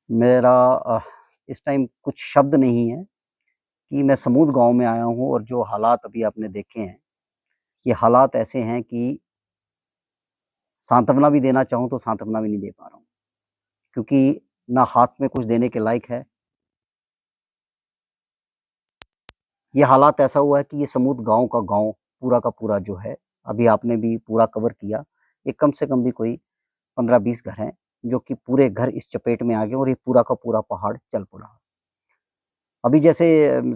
मेरा इस टाइम कुछ शब्द नहीं है कि मैं समूद गाँव में आया हूँ और जो हालात अभी आपने देखे हैं, ये हालात ऐसे हैं कि सांत्वना भी देना चाहूँ तो सांत्वना भी नहीं दे पा रहा हूँ। क्योंकि ना हाथ में कुछ देने के लायक है। ये हालात ऐसा हुआ है कि ये समूद गाँव का गाँव पूरा का पूरा जो है, अभी आपने भी पूरा कवर किया, ये कम से कम भी कोई 15-20 घर हैं, जो कि पूरे घर इस चपेट में आ गए और ये पूरा का पूरा पहाड़ चल पड़ा। अभी जैसे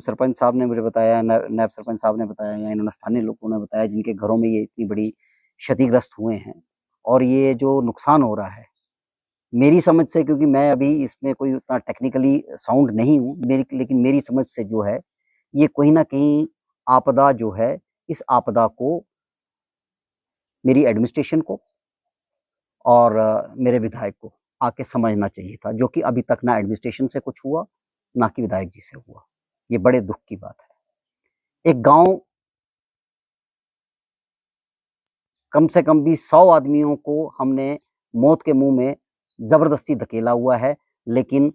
सरपंच साहब ने मुझे बताया, नायब सरपंच साहब ने बताया या इन्होंने स्थानीय लोगों ने बताया जिनके घरों में ये इतनी बड़ी क्षतिग्रस्त हुए हैं और ये जो नुकसान हो रहा है, मेरी समझ से, क्योंकि मैं अभी इसमें कोई उतना टेक्निकली साउंड नहीं हूँ, लेकिन मेरी समझ से जो है, ये कहीं न कहीं आपदा जो है, इस आपदा को मेरी एडमिनिस्ट्रेशन को और मेरे विधायक को आके समझना चाहिए था, जो कि अभी तक ना एडमिनिस्ट्रेशन से कुछ हुआ, ना कि विधायक जी से हुआ। ये बड़े दुःख की बात है। एक गाँव कम से कम भी 100 आदमियों को हमने मौत के मुँह में ज़बरदस्ती धकेला हुआ है, लेकिन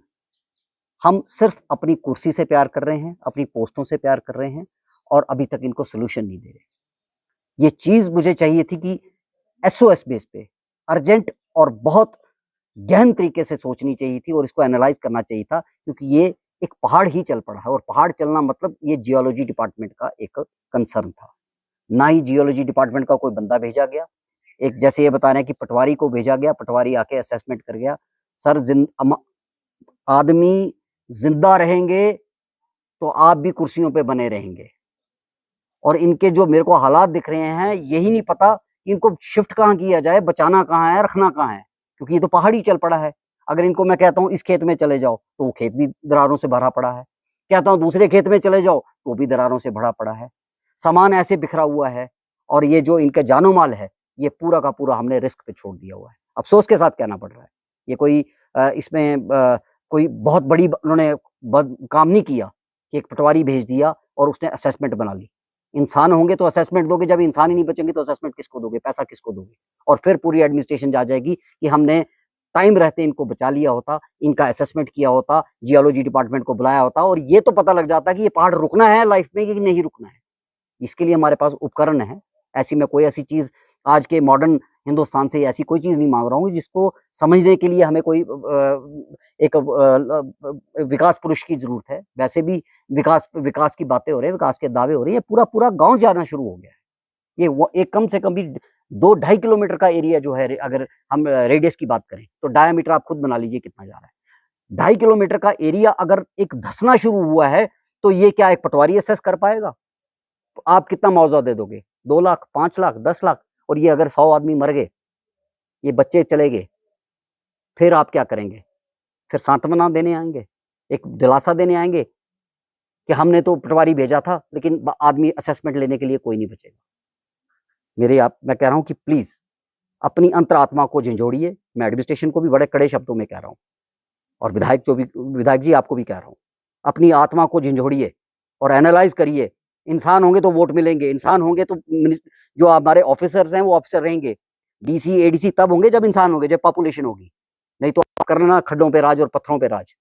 हम सिर्फ़ अपनी कुर्सी से प्यार कर रहे हैं, अपनी पोस्टों से प्यार कर रहे हैं और अभी तक इनको सॉल्यूशन नहीं दे रहे। ये चीज़ मुझे चाहिए थी कि एसओएस बेस पे अर्जेंट और बहुत गहन तरीके से सोचनी चाहिए थी और इसको एनालाइज़ करना चाहिए था, क्योंकि ये एक पहाड़ ही चल पड़ा है और पहाड़ चलना मतलब ये जियोलॉजी डिपार्टमेंट का एक कंसर्न था। ना ही जियोलॉजी डिपार्टमेंट का कोई बंदा भेजा गया। एक जैसे ये बता रहे हैं कि पटवारी को भेजा गया, पटवारी आके असेसमेंट कर गया। सर आदमी ज़िंदा रहेंगे, तो आप भी कुर्सियों पे बने रहेंगे। और इनके जो मेरे को हालात दिख रहे हैं, यही नहीं पता कि इनको शिफ्ट कहाँ किया जाए, बचाना कहाँ है, रखना कहाँ है? क्योंकि ये तो पहाड़ ही चल पड़ा है। अगर इनको मैं कहता हूँ इस खेत में चले जाओ, तो वो खेत भी दरारों से भरा पड़ा है। कहता हूँ दूसरे खेत में चले जाओ, तो भी दरारों से भरा पड़ा है। सामान ऐसे बिखरा हुआ है और ये जो इनका जानो-माल है, ये पूरा का पूरा हमने रिस्क पे छोड़ दिया हुआ है। अफ़सोस के साथ कहना पड़ रहा है। ये कोई इसमें कोई बहुत बड़ी उन्होंने बद काम नहीं किया कि एक पटवारी भेज दिया और उसने असेसमेंट बना ली। इंसान होंगे तो असेसमेंट दोगे, जब इंसान ही नहीं बचेंगे तो असेसमेंट किसको दोगे, पैसा किसको दोगे? और फिर पूरी एडमिनिस्ट्रेशन जा जाएगी कि हमने टाइम रहते इनको बचा लिया होता, इनका असेसमेंट किया होता, जियोलॉजी डिपार्टमेंट को बुलाया होता और ये तो पता लग जाता कि ये पहाड़ रुकना है लाइफ में कि नहीं रुकना है। इसके लिए हमारे पास उपकरण है। ऐसी मैं कोई ऐसी चीज़ आज के मॉडर्न हिंदुस्तान से ऐसी कोई चीज़ नहीं माँग रहा हूँ जिसको समझने के लिए हमें कोई एक विकास पुरुष की ज़रूरत है। वैसे भी विकास विकास की बातें हो रही हैं, विकास के दावे हो रहे हैं, पूरा-पूरा गाँव जाना शुरू हो गया है। ये वो एक कम से कम भी 2 ढाई किलोमीटर का एरिया जो है, अगर हम रेडियस की बात करें, तो डायामीटर आप खुद बना लीजिए कितना जा रहा है। 2.5 किलोमीटर का एरिया अगर एक धँसना शुरू हुआ है, तो ये क्या एक पटवारी असेस कर पाएगा? तो आप कितना मुआवज़ा दे दोगे? 2 लाख, 5 लाख, 10 लाख और ये अगर 100 आदमी मर गए, ये बच्चे चले गए, फिर आप क्या करेंगे? फिर सांत्वना देने आएँगे? एक दिलासा देने आएँगे कि हमने तो पटवारी भेजा था, लेकिन ब आदमी असेसमेंट लेने के लिए कोई नहीं बचेगा। मैं कह रहा हूँ कि प्लीज़ अपनी अंतरात्मा को झंझोड़िए। मैं एडमिनिस्ट्रेशन को भी बड़े कड़े शब्दों में कह रहा हूँ और विधायक जी आपको भी कह रहा हूँ। अपनी आत्मा को झंझोड़िए और एनालाइज़ करिए। इंसान होंगे तो वोट मिलेंगे, इंसान होंगे तो जो हमारे ऑफ़िसर्स हैं वो ऑफ़िसर रहेंगे। डीसी, एडीसी तब होंगे जब इंसान होंगे, जब पॉपुलेशन होगी। नहीं तो आप करना खड्डों पे राज और पत्थरों पे राज।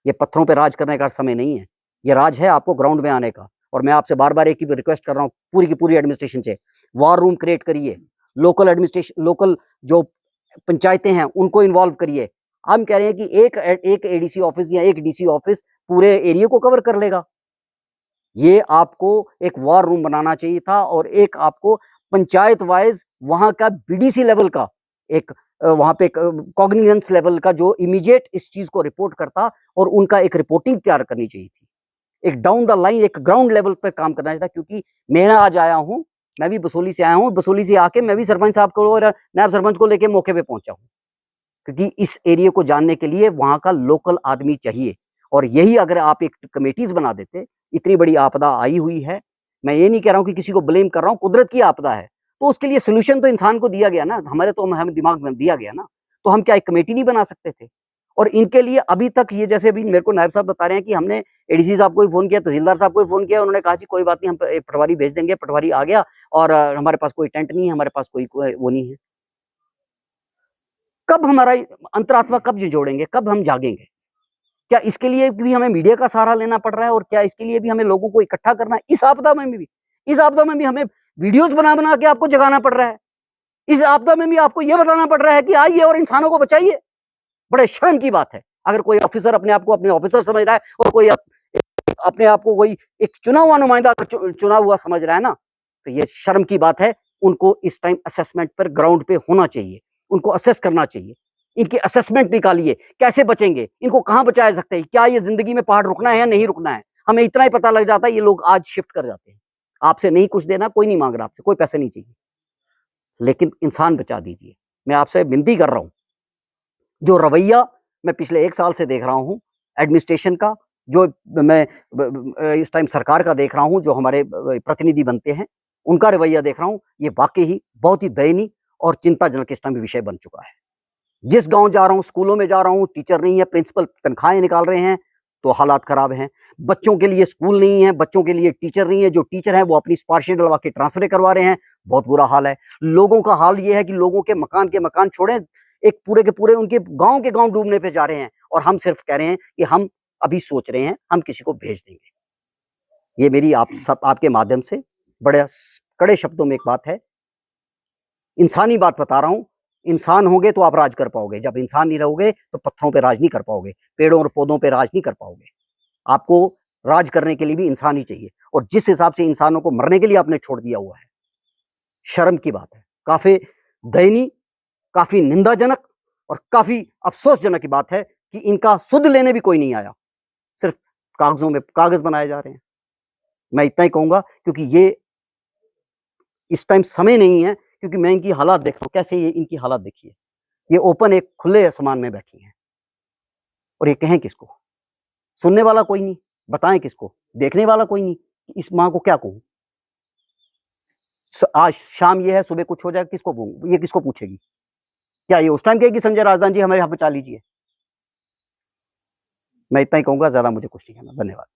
ये पत्थरों पे राज करने का समय नहीं है। ये राज है आपको ग्राउंड में आने का। और मैं आपसे बार-बार एक ही रिक्वेस्ट कर रहा हूँ पूरी की पूरी एडमिनिस्ट्रेशन से, वॉर रूम क्रिएट करिए। लोकल जो पंचायतें हैं उनको इन्वॉल्व करिए। हम कह रहे हैं कि एक एडीसी ऑफिस या एक डीसी ऑफिस पूरे एरिया को कवर कर लेगा। ये आपको एक वॉर रूम बनाना चाहिए था और एक आपको पंचायत वाइज़ वहाँ का बीडीसी लेवल का एक वहाँ पे एक कॉग्निजेंस लेवल का जो इमीडिएट इस चीज़ को रिपोर्ट करता और उनका एक रिपोर्टिंग तैयार करनी चाहिए थी। एक डाउन द लाइन एक ग्राउंड लेवल पे काम करना चाहिए था, क्योंकि मैं आज आया हूँ, मैं भी बसोली से आया हूँ, बसोली से आके मैं भी सरपंच साहब को और नायब सरपंच को लेके मौके पे पहुँचा हूँ। क्योंकि इस एरिया को जानने के लिए वहाँ का लोकल आदमी चाहिए और यही अगर आप एक कमिटीज़ बना देते, इतनी बड़ी आपदा आई हुई है, मैं ये नहीं कह रहा हूँ कि किसी को ब्लेम कर रहा हूँ, कुदरत की आपदा है, तो उसके लिए सॉल्यूशन तो इंसान को दिया गया ना, हमें दिमाग में दिया गया ना, तो हम क्या एक कमेटी नहीं बना सकते थे? और इनके लिए अभी तक ये जैसे अभी मेरे को नायब साहब बता रहे हैं कि हमने एडीसी साहब को भी फ़ोन किया, तहसीलदार साहब को भी फ़ोन किया, उन्होंने कहा जी कोई बात नहीं, हम एक पटवारी भेज देंगे, पटवारी आ गया और हमारे पास कोई टेंट नहीं है, हमारे पास कोई वो नहीं है। कब हमारा अंतरात्मा कब जोड़ेंगे, कब हम जागेंगे? क्या इसके लिए भी हमें मीडिया का सहारा लेना पड़ रहा है, और क्या इसके लिए भी हमें लोगों को इकट्ठा करना है? इस आपदा में भी हमें वीडियोस बना के आपको जगाना पड़ रहा है। इस आपदा में भी आपको यह बताना पड़ रहा है कि आइए और इंसानों को बचाइए। बड़े शर्म की बात है अगर कोई ऑफिसर अपने आप को अपने ऑफिसर समझ रहा है, और कोई अपने आप को कोई एक चुना हुआ नुमाइंदा चुना हुआ समझ रहा है ना, तो ये शर्म की बात है। उनको इस टाइम असेसमेंट पर ग्राउंड पे होना चाहिए, उनको असेस करना चाहिए। इनकी असेसमेंट निकालिए, कैसे बचेंगे, इनको कहां बचाया सकते हैं, क्या ये जिंदगी में पहाड़ रुकना है या नहीं रुकना है। हमें इतना ही पता लग जाता है, ये लोग आज शिफ्ट कर जाते हैं। आपसे नहीं कुछ देना, कोई नहीं मांग रहा आपसे, कोई पैसे नहीं चाहिए, लेकिन इंसान बचा दीजिए। मैं आपसे विनती कर रहा हूं, जो रवैया मैं पिछले 1 साल से देख रहा हूं एडमिनिस्ट्रेशन का, जो मैं इस टाइम सरकार का देख रहा हूं, जो हमारे प्रतिनिधि बनते हैं उनका रवैया देख रहा हूं, ये वाकई ही बहुत ही दयनीय और चिंताजनक इस टाइम विषय बन चुका है। जिस गांव जा रहा हूं, स्कूलों में जा रहा हूं, टीचर नहीं है, प्रिंसिपल तनख्वाहें निकाल रहे हैं, तो हालात खराब हैं। बच्चों के लिए स्कूल नहीं है, बच्चों के लिए टीचर नहीं है, जो टीचर हैं वो अपनी सिफारिशें डलवा के ट्रांसफर करवा रहे हैं, बहुत बुरा हाल है। लोगों का हाल ये है कि लोगों के मकान छोड़े, एक पूरे के पूरे उनके गांव के गांव डूबने पे जा रहे हैं, और हम सिर्फ कह रहे हैं कि हम अभी सोच रहे हैं, हम किसी को भेज देंगे। ये मेरी आपके माध्यम से बड़े कड़े शब्दों में एक बात है, इंसानी बात बता रहा हूं। इंसान होंगे तो आप राज कर पाओगे, जब इंसान नहीं रहोगे तो पत्थरों पे राज नहीं कर पाओगे, पेड़ों और पौधों पे राज नहीं कर पाओगे। आपको राज करने के लिए भी इंसान ही चाहिए, और जिस हिसाब से इंसानों को मरने के लिए आपने छोड़ दिया हुआ है, शर्म की बात है। काफी दयनीय, काफी निंदाजनक और काफी अफसोसजनक की बात है कि इनका सुध लेने भी कोई नहीं आया, सिर्फ कागजों में कागज बनाए जा रहे हैं। मैं इतना ही कहूंगा, क्योंकि ये इस टाइम समय नहीं है, क्योंकि मैं इनकी हालात देख रहा हूं, कैसे ये इनकी हालात देखिए, ये ओपन एक खुले आसमान में बैठी हैं, और ये कहें किसको? सुनने वाला कोई नहीं, बताएं किसको? देखने वाला कोई नहीं, इस माँ को क्या कहूं? आज शाम ये है, सुबह कुछ हो जाए, किसको कहूं? ये किसको पूछेगी? क्या ये उस टाइम कहेगी संजय राजदान जी हमारे यहाँ बचा लीजिए? मैं इतना ही कहूंगा, ज्यादा मुझे कुछ नहीं कहना। धन्यवाद।